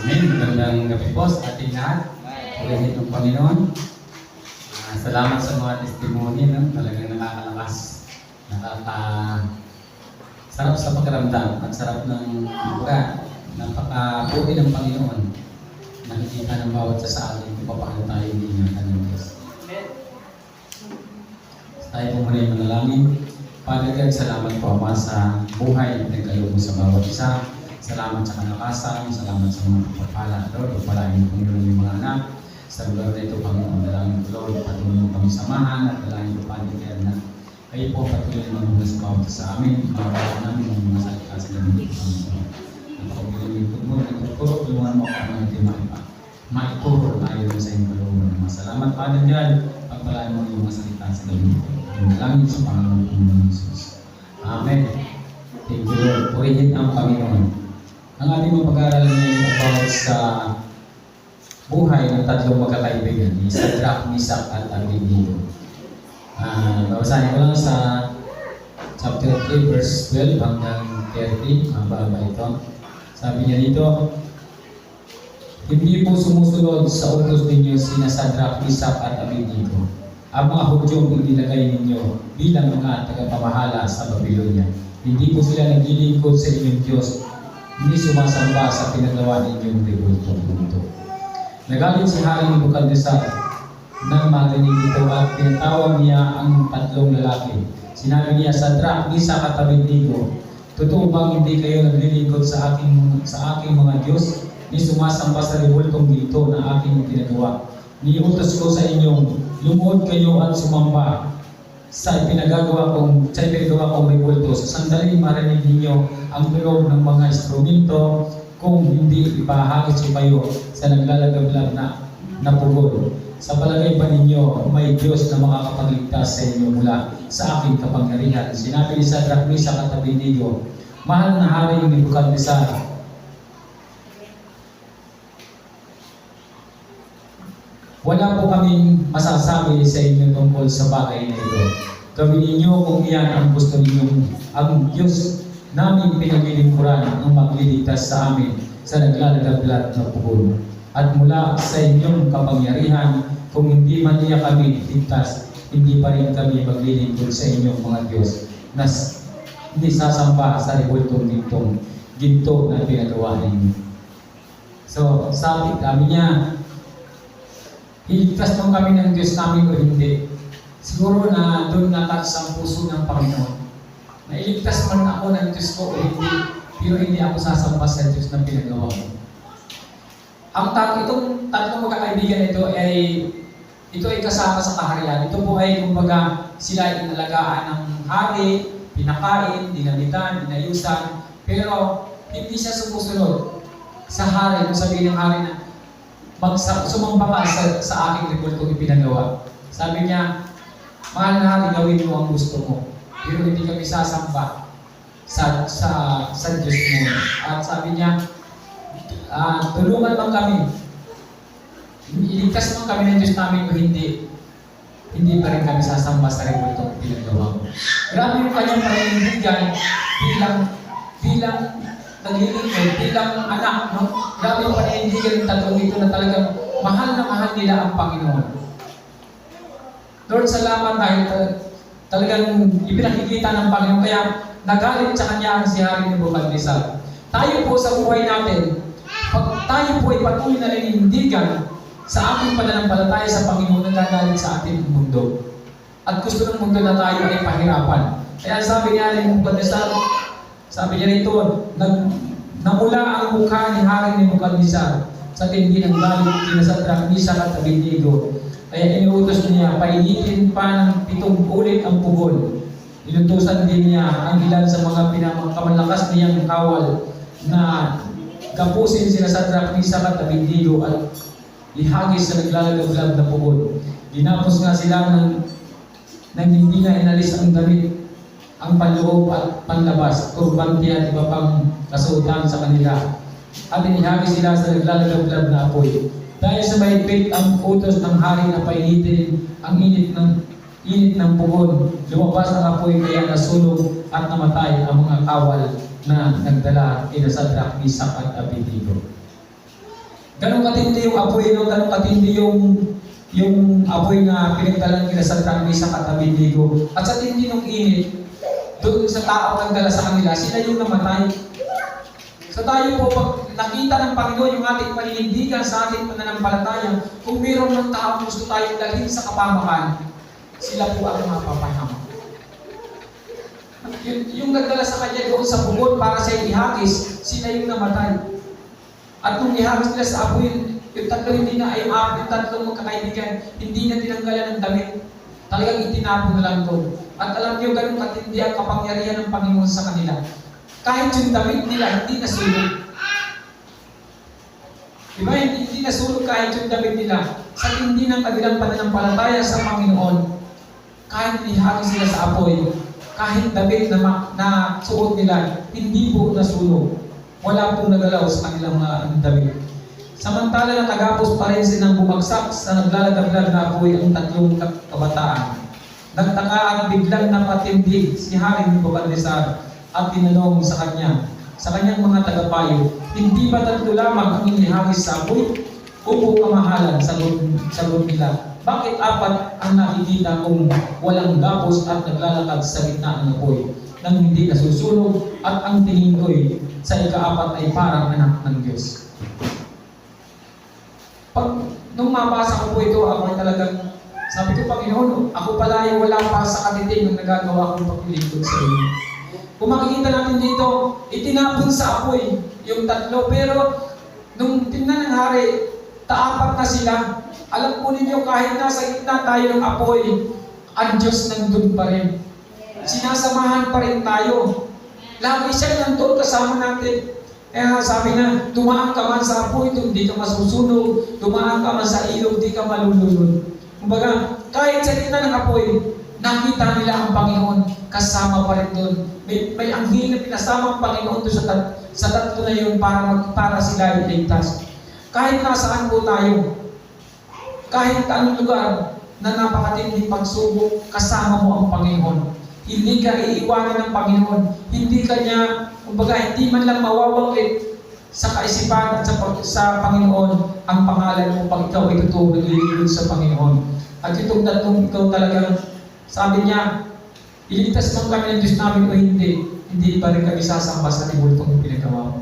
Amen. Magandang gabi po sa ating lahat. Purihin ng Panginoon. Salamat sa mga testimony. No? Talagang nakakalakas. Sarap sa pakiramdam at sarap ng buka. Napaka-buti ng Panginoon. Nakikita ng bawat sa atin kung paano tayo hinihingatan ng Diyos. Tayo po muna yung manalangin. Father God, salamat po Ama sa buhay na kayo mo sa bawat isa. Salamat sa kalakasan, salamat sa mga pagpapala. Lord, pagpalain mo Panginoon yung mga anak. Sa lugar na ito, Panginoon, dalangin ko Lord, patuloy mo kami samahan at dalangin ko Father God na kayo po patuloy mo muna sa bawat isa sa amin. Mawala namin ang mga salita sa gabi ko, Panginoon. Napakabilingkod mo, nagtuturo, tulungan mo ako ng hindi maituro tayo sa iyong kalooban. Salamat Father God, pagpalain mo yung mga salita sa gabi ko. Dalangin sa Panginoon ng Jesus. Amen. Thank you Lord. Purihin ang Panginoon. Ang ating mga pag-aaralan ngayon about sa buhay ng tatlong magkakaibigan ni Shadrach, Meshach at Abednego. Babasahin ko lang sa chapter 3 verse 12 hanggang 30. Mababa ito. Sabi niya dito, hindi po sumusunod sa utos ninyo sina Shadrach, Meshach at Abednego, ang mga Hudyong inilagay ninyo bilang mga tagapamahala sa Babylonia. Hindi po sila naglilingkod sa inyong Diyos, hindi sumasamba sa pinagawa ninyong rebulto. Nagalit si Haring Nebukadnezar nang marinig ito at pinatawag niya ang tatlong lalaki. Sinabi niya, Shadrach, Meshach at Abednego, totoo bang hindi kayo naglilingkod sa aking mga Diyos, ni sumasamba sa rebultong dito na aking pinagawa? Niutos ko sa inyong lumuhod kayo at sumamba sa pinagagawa kong rebulto. Sa sandaling marinig ninyo ang tunog ng mga instrumento, kung hindi ipahagis ko kayo sa naglalagablab na pugol. Sa palagay ba ninyo may Diyos na makakapagligtas sa inyo mula sa aking kapangyarihan? Sinabi ni Shadrach, Meshach at Abednego, mahal na Haring Nebukadnezar, wala po kaming masasabi sa inyo tungkol sa bagay na ito. Gawin ninyo kung iyan ang gusto ninyong ang Diyos namin pinaglilingkuran ang magliligtas sa amin sa naglalagablad na pugol. At mula sa inyong kapangyarihan, kung hindi man niya kami ligtas, hindi pa rin kami maglilingkod sa inyong mga Diyos na hindi sasamba sa rebultong ginto na pinagawa ninyo. So, sabi niya, iligtas mo kami ng Diyos namin o hindi. Siguro na doon natouch ang puso ng Panginoon. Nailigtas man ako ng Diyos ko o hindi, pero hindi ako sasamba sa Diyos na pinagawa ko. Itong tatlong magkakaibigan ito ay kasama sa kaharian. Ito po ay kumbaga sila ay inalagaan ng hari, pinakain, dinamitan, dinayusan, pero hindi siya sumusunod sa hari. Kung sabihin ng hari na sumamba ka sa aking rebultong ipinagawa. Sabi niya, mahal na hari, gawin mo ang gusto mo, pero hindi kami sasamba sa Diyos mo. At sabi niya, tulungan man kami, iligtas man kami ng Diyos namin o hindi pa rin kami sasamba sa rebultong pinagawa mo. Grabe yung kanyang paninindigan bilang naglilingkod, bilang anak, no? Grabe yung paninindigan ng tatlong ito na talagang mahal na mahal nila ang Panginoon. Lord, salamat dahil talagang ipinakikita ng Panginoon. Kaya nagalit sa kanya ang si Haring Nebukadnezar. Tayo po sa buhay natin, pag tayo po ay patuloy na ninindigan sa ating pananampalataya sa Panginoon, nagagalit sa ating mundo. At gusto ng mundo na tayo ay pahirapan. Kaya sabi niya Haring Nebukadnezar, sabi niya rito, namula ang mukha ni Haring Nebukadnezar sa tindi ng galit kina Shadrach, Meshach at Abednego. Kaya inuutos niya, painitin pa ng 7 ulit ang pugol. Inutusan din niya ang ilan sa mga pinakamanlakas niyang kawal na gapusin sila Shadrach, Meshach at Abednego at ihagis sa naglalagablab na pugol. Ginapos nga sila nang hindi na inalis ang damit, ang panloob at panlabas, turbante at iba pang kasuotan sa kanila. At inihagis sila sa naglalagablab na apoy. Dahil sa mahigpit ang utos ng hari na painitin ang init ng pugol, lumabas ang apoy kaya nasunog at namatay ang mga kawal na nagdala kina Shadrach, Meshach at Abednego. Ganun katindi yung apoy, no? Ganun katindi yung apoy na pinagdalan nila sa trangay sa katabing ligo. At sa tindi ng init, doon sa tao nagdala sa kanila, sila yung namatay. So tayo po, pag nakita ng Panginoon yung ating paninindigan sa ating pananampalataya, kung mayroon ng tao gusto tayong dalhin sa kapamakan, sila po ang mapapahama. Yung nagdala sa kanya doon sa bubon para sa ihagis, sila yung namatay. At nung ihagis nila sa apoy, yung tatlo hindi na ay yung tatlong magkakaibigan, hindi na tinanggalan ng damit. Talagang itinapon na lang doon. At alam niyo, ganun katindi ang kapangyarihan ng Panginoon sa kanila. Kahit yung damit nila, hindi nasulog. Diba? Hindi nasulog kahit yung damit nila. Sa hindi ng kanilang pananampalataya sa Panginoon, kahit ihagis sila sa apoy, kahit damit na suot nila, hindi po nasulog. Wala pong nagalaw sa kanilang damit. Samantala na tagapos pa rin silang bumagsak sa naglalagablag na apoy ang tatlong kabataan. Nagtaka at biglang napatindig si Haring Nebukadnezar at tinanong sa kanyang mga tagapayo, hindi ba tatlo lamang ang inihagis sa apoy? Opo, kamahalan, sagot nila. Bakit apat ang nakikita kong walang gapos at naglalakad sa gitna ng apoy nang hindi nasusunog at ang tingin ko'y sa ikaapat ay parang anak ng Diyos? Nung mabasa ko po ito, ako ay talagang sabi ko, Panginoon, ako pala ay wala pa sa katiting ng nagagawa kong paglilingkod sa inyo. Kung makikita natin dito, itinapon sa apoy yung tatlo, pero nung tingnan ng hari, taapat na sila. Alam po ninyo, kahit nasa gitna tayo ng apoy, ang Diyos nandun pa rin. Sinasamahan pa rin tayo. Lagi siya nandun kasama natin. Kaya sabi na, dumaan ka man sa apoy, hindi ka masusunog. Dumaan ka man sa ilog, di ka malulunod. Kumbaga, kahit sa gitna ng apoy, nakita nila ang Panginoon, kasama pa rin doon. May anghel na pinasama ang Panginoon doon sa tatlo na yun para sila iligtas. Kahit nasaan po tayo, kahit anong lugar na napakatinding pagsubok, kasama mo ang Panginoon. Hindi ka iiwanan ng Panginoon. Hindi ka niya, kumbaga, hindi man lang mawawakit sa kaisipan at sa Panginoon ang pangalan mo pag ikaw ay totoo naglilingkod sa Panginoon. At itong tatlong ikaw talagang, sabi niya, iligtas man kami ng Diyos namin o hindi pa rin kami sasamba sa libultong pinagawa mo.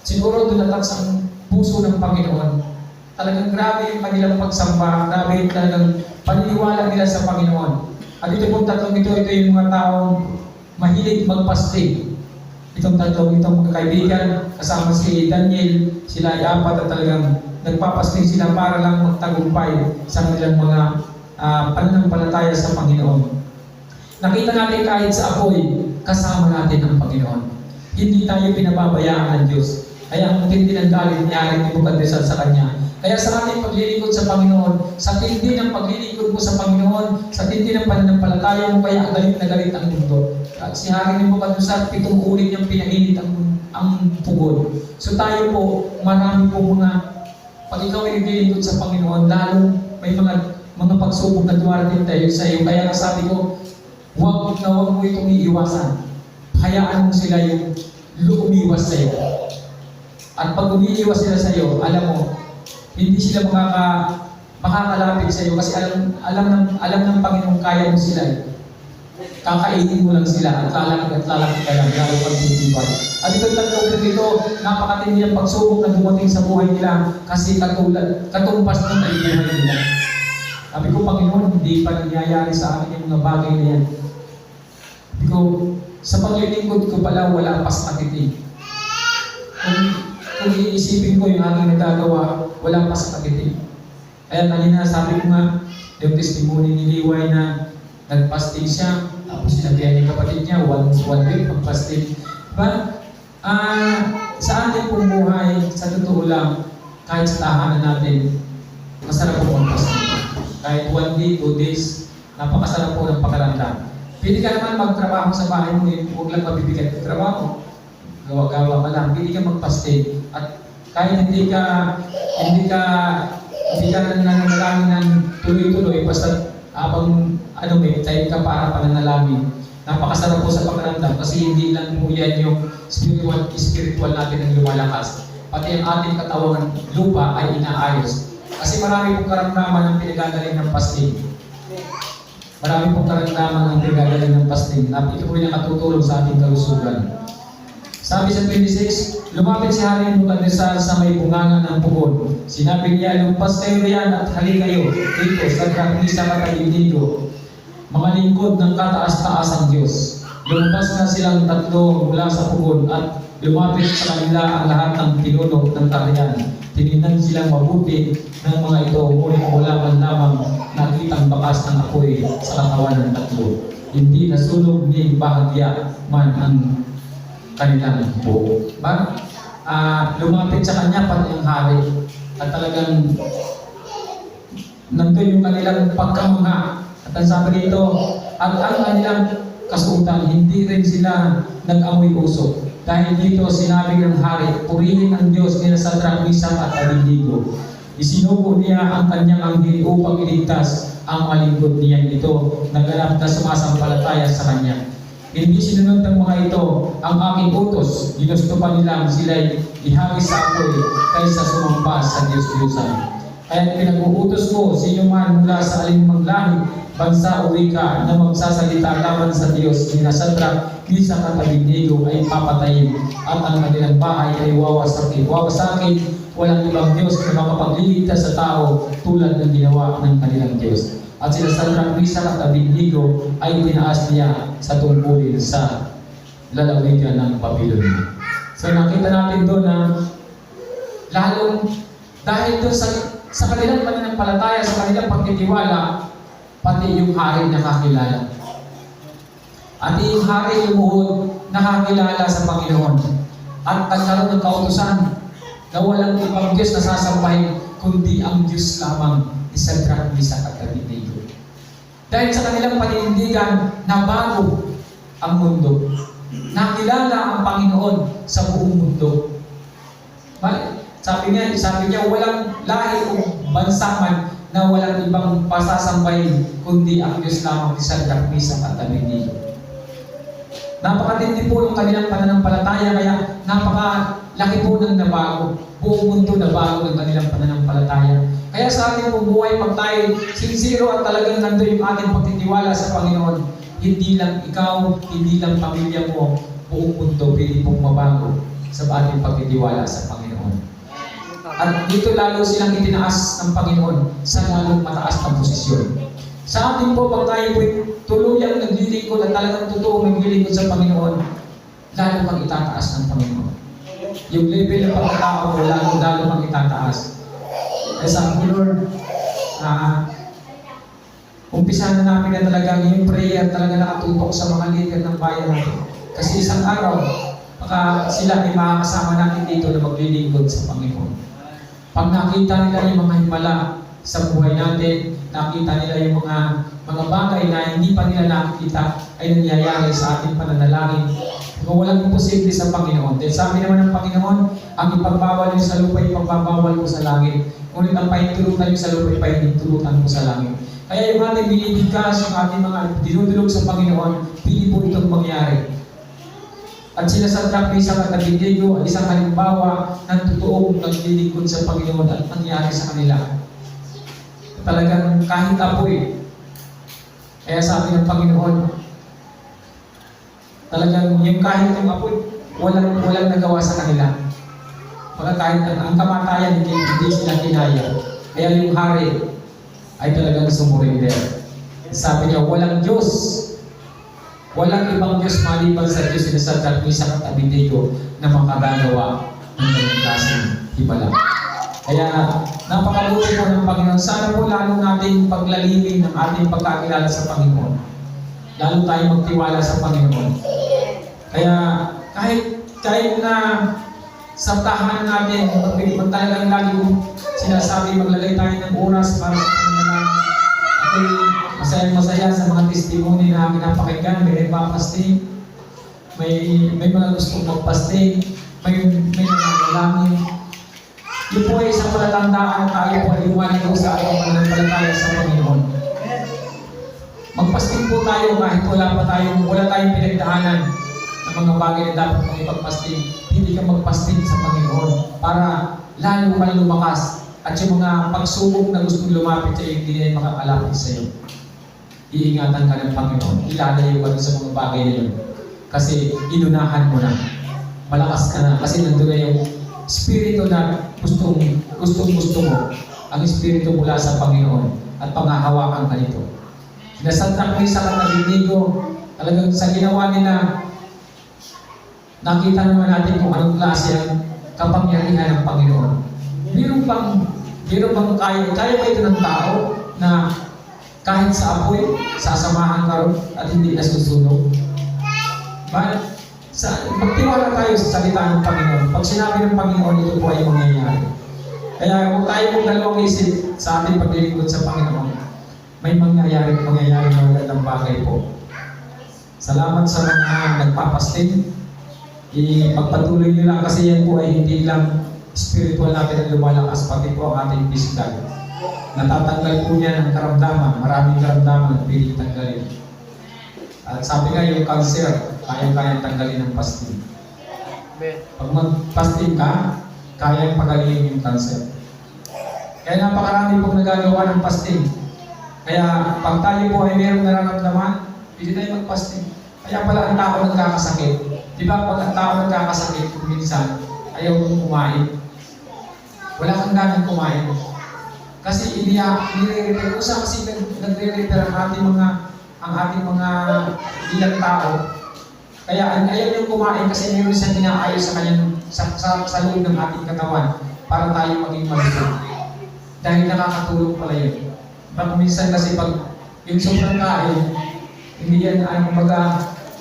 Siguro doon natak sa puso ng Panginoon. Talagang grabe yung kanilang pagsamba, grabe yung talagang paniniwala nila sa Panginoon. At ito pong tatlong ito yung mga taong mahilig magpastig. Itong tatlong itong mga kaibigan, kasama si Daniel, sila ay apat at talagang nagpapastig sila para lang magtagumpay sa kanilang mga pananampalataya sa Panginoon. Nakita natin kahit sa apoy, kasama natin ang Panginoon. Hindi tayo pinababayaan ng Diyos. Kaya ang tindi ng galit niya rin Nebukadnezar sa kanya. Kaya sa ating paglilingkod sa Panginoon, sa tindi ng paglilingkod mo sa Panginoon, sa tindi ng pananampalataya mo, kaya galit na galit ang mundo. At si Haring Nebukadnezar, 7 ulit niyang pinainit ang pugon. So tayo po, marami po mga, pag ikaw ay naglilingkod sa Panginoon, lalo may mga pagsubok na duwarating tayo sa iyo. Kaya sabi ko, huwag mo itong iiwasan. Hayaan mo sila yung umiwas sa iyo. At pag umiiwas sila sa iyo, alam mo, hindi sila makakalapit sa iyo kasi alam ng Panginoon kaya mo sila. Kakainin mo lang sila at lalaki ka lang, lalo pagtitibay. At itong tatlong ito, napakatindi ang pagsubok na dumating sa buhay nila kasi katumpas ng buhay nila. Sabi ko, Panginoon, hindi pa nangyayari sa akin yung mga bagay na yan. Sabi ko, sa paglilingkod ko pala, wala pas katitig. Kung iisipin ko yung aking nagagawa, wala pa sa katitig. Kaya kanina sabi ko nga, yung testimony ni Liway na nagpasting siya, tapos sinabihan yung kapatid niya, one week magpasting. Diba? Sa ating pong buhay, sa totoo lang, kahit sa tahanan natin, masarap po magpasting. Kahit 1 day, 2 days, napakasarap po ng pakaramdam. Pwede ka naman magtrabaho sa bahay mo, huwag lang mabibigat yung trabaho. Gawa-gawa ka lang, pwede ka magpasting. At kahit hindi ka nananalangin ng tuloy-tuloy, basta habang may time ka para pananalangin. Napakasarap po sa pakiramdam kasi hindi lang po yan yung spiritual natin ang lumalakas. pati ang ating katawan lupa ay inaayos. Kasi marami pong karamdaman ang pinagagaling ng fasting. Marami pong karamdaman ang pinagagaling ng fasting. Ito po yung nakatutulong sa ating kalusugan. Sabi sa 26, lumapit si Hari Nebukadnesar sa may bunganga ng pugon. Sinabi niya, lumpas kayo riyan at halika kayo dito sa Misak at Abednego, mga lingkod ng kataas-taasang Diyos. Lumabas na silang tatlo mula sa pugon at lumapit sa kanila ang lahat ng pinuno ng kaharian. Tinignan silang mabuti ng mga ito, ngunit wala man lamang nakitang bakas ng apoy sa katawan ng tatlo. Hindi nasunog ni bahagya man ang kanilang buo. Lumapit sa kanya pati ang hari at talagang nandun yung kanilang pagkamangha. At ang sabi dito, ang kanilang kasuotan, hindi rin sila nag-amoy usok. Dahil dito sinabi ng hari, purihin ang Diyos nila sa Sadrach, Mesach at Abednego. Isinugo niya ang kanyang anghel upang iligtas ang malingkod niya ito, naganap na sumasampalataya sa kanya. Hindi sinunod ng mga ito ang aking utos, ginusto pa nilang sila'y ihagis sa apoy kaysa sumampas sa Diyos-Diyosan. Kaya pinag-uutos ko sa inyo man mula sa alinmang lahi, bansa o wika na magsasalita laban sa Diyos ni Sadrach, Mesach at Abednego ay papatayin at ang kanilang bahay ay wawasakin. Wawasakin, walang ibang Diyos na makapagliligtas sa tao tulad ng ginawa ng kanilang Diyos. At sila Sadrach, Mesach at Abednego ay tinaas niya sa tungkulin sa lalawigan ng Babylonia. So nakita natin doon na lalong dahil doon sa kanilang pananampalataya, sa kanilang pagtitiwala, pati yung hari nakakilala. At yung hari lumuhod nakakilala sa Panginoon. At nagkaroon ng kautusan na walang ibang Diyos na sasambahin kundi ang Diyos lamang ni Sadrach, Mesach at Abednego. Dahil sa kanilang paninindigan na bago ang mundo, nakilala ang Panginoon sa buong mundo. Sabi niya, walang lahi o bansa man na walang ibang pasasambahin kundi ang Diyos lamang ni Sadrach, Mesach at Abednego. Napakatindi po yung kanilang pananampalataya, kaya napakalaki po ng nabago. Buong mundo nabago ng kanilang pananampalataya. Kaya sa ating bubuhay, pag tayo sincero at talagang nandun yung ating pagtitiwala sa Panginoon, hindi lang ikaw, hindi lang pamilya mo, buong mundo pili pong mabago sa ating pagtitiwala sa Panginoon. At dito lalo silang itinaas ng Panginoon sa lalong mataas na posisyon. Sa atin po, pag tayo po'y tuluyang naglilingkod at talagang totoo naglilingkod sa Panginoon, lalo kang itataas ng Panginoon. Yung level ng pagkatao mo, lalo kang itataas. Kaya sabi ko, Lord, umpisa na namin na talagang yung prayer talaga nakatutok sa mga leader ng bayan natin. Kasi isang araw, baka sila ay makakasama natin dito na maglilingkod sa Panginoon. Pag nakita nila yung mga himala sa buhay natin, nakita nila yung mga bagay na hindi pa nila nakikita ay nangyayari sa ating pananalangin. Kung walang imposible sa Panginoon. Dahil sabi naman ng Panginoon, ang ipagbawal niyo sa lupa, ipagbawal ko sa langit. Ngunit ang pahintulutan niyo sa lupa, pahintulutan ko sa langit. Kaya yung ating binibigkas, yung ating mga dinudulog sa Panginoon, pili po itong mangyari. At sila sa Sadrach, Mesach at Abednego ay isang halimbawa ng totoong naglilingkod sa Panginoon at nangyari sa kanila. Talagang kahit apoy. Kaya sabi ng Panginoon, talagang yung kahit yung apoy, walang nagawa sa kanila. Mga kahit ang kamatayan, hindi sila kinaya. Kaya yung hari ay talagang sumurinder. Sabi niya, walang Diyos, walang ibang Diyos maliban sa Diyos na Sadrach, Mesach at Abednego na makagagawa ng ganung klaseng himala. Kaya napakabuti po ng Panginoon. Sana po lalo natin paglalimin ng ating pagkakilala sa Panginoon. Lalo tayong magtiwala sa Panginoon. Kaya kahit na sa tahanan natin, pag talagang lagi sinasabi maglagay tayo ng oras para sa Panginoon. Ako'y masaya sa mga testimony na pinapakinggan. May nagpapasting, may mga gustong magpasting, may naglalangin. Yun po ay isang palatandaan na tayo po ay iwanin ko sa ating pananampalataya sa Panginoon. Magpasting po tayo kahit wala tayong pinagdaanan ng mga bagay na dapat mong ipagpasting. Hindi ka magpasting sa Panginoon para lalo kang lumakas. At yung mga pagsubok na gustong lumapit sa iyo, hindi na makakalapit sa iyo. Iingatan ka ng Panginoon. Ilalayo ka sa mga bagay na yun. Kasi inunahan mo na. Malakas ka na. Kasi nandun na yung Espiritu na gusto mo. Ang Espiritu mula sa Panginoon. At panghahawakan ka nito. Sinasantak mo sa Katalignigo. Talagang sa ginawa nila, nakita naman natin kung anong klase ang kapangyarihan ng Panginoon. Meron bang kaya ba ito ng tao na kahit sa apoy, sasamahan ka ron at hindi nasusunog? Magtiwala tayo sa salita ng Panginoon. Pag sinabi ng Panginoon, ito po ay mangyayari. Kaya kung tayo mong dalawang isip sa ating paglilingkod sa Panginoon, may mangyayari na magandang bagay po. Salamat sa mga nagpapasting. Ipagpatuloy nyo lang kasi yan po ay hindi lang spiritual natin ang lumalakas, pati po ang ating physical. Natatanggal po niya ng karamdaman, maraming karamdaman na piling tanggalin. At sabi nga yung cancer, kaya-kaya tanggalin ng fasting. Pag mag-fasting ka, kaya pagalingin yung cancer. Kaya napakarami pong nagagawa ng fasting. Kaya pag tayo po ay mayroong nararamdaman, hindi tayo mag-fasting. Kaya pala ang tao nagkakasakit. Di ba pag ang tao nagkakasakit, minsan, ayaw mong kumain. Wala kang ganang kumain. Kasi nire-repair. Usa kasi nagre-repair ang ating mga ilang tao. Kaya ayaw niyong kumain kasi mayroon siyang inaayos sa kanyang sa loob ng ating katawan para tayo maging malusog. Dahil nakakatulong pala yun. Baka minsan kasi pag yung sobrang kain, hindi yan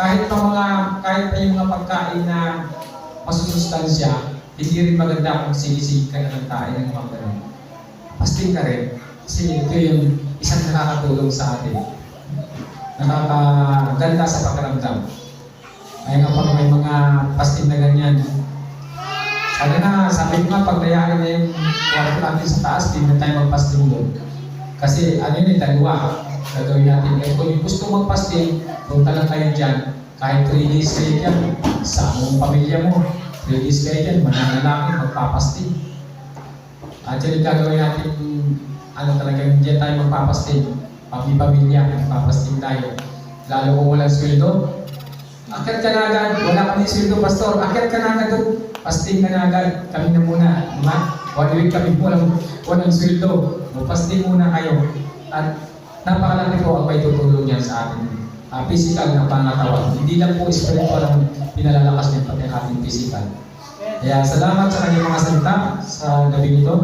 kahit pa yung mga pagkain na masusustansya, hindi rin maganda kung sinisig ka na ng tayo ng mga ganun. Fasting ka rin. Kasi ito yung isang nakakatulong sa atin. Nakakaganda sa pakiramdam. Kaya nga pag may mga fasting na ganyan, sabi ko nga, pag nayari na yung kwarto natin sa taas, hindi na tayo mag-fasting doon. Kasi dalawa, gagawin natin. Kaya kung gusto mag-fasting, punta lang kayo dyan. Kahit 3 days kayo dyan, sa mong pamilya mo, 3 days kayo dyan, mananalangin, magpapasting. At yan yung gagawin natin, talagang dyan tayo magpapasting. Pamilya, magpapasting tayo. Lalo kung walang sweldo, akyat ka na agad, wala kami sweldo, pastor, akyat ka na agad doon, pasting ka na agad, kami na muna, diba? 1 week kami walang sweldo, pasting muna kayo. At napakalaki po ang may tutulong yan sa atin. Physical na pangatawan. Hindi lang po spiritual ang pinalalakas niya, pati ating physical. Kaya salamat sa kanyang mga salita sa gabi nito.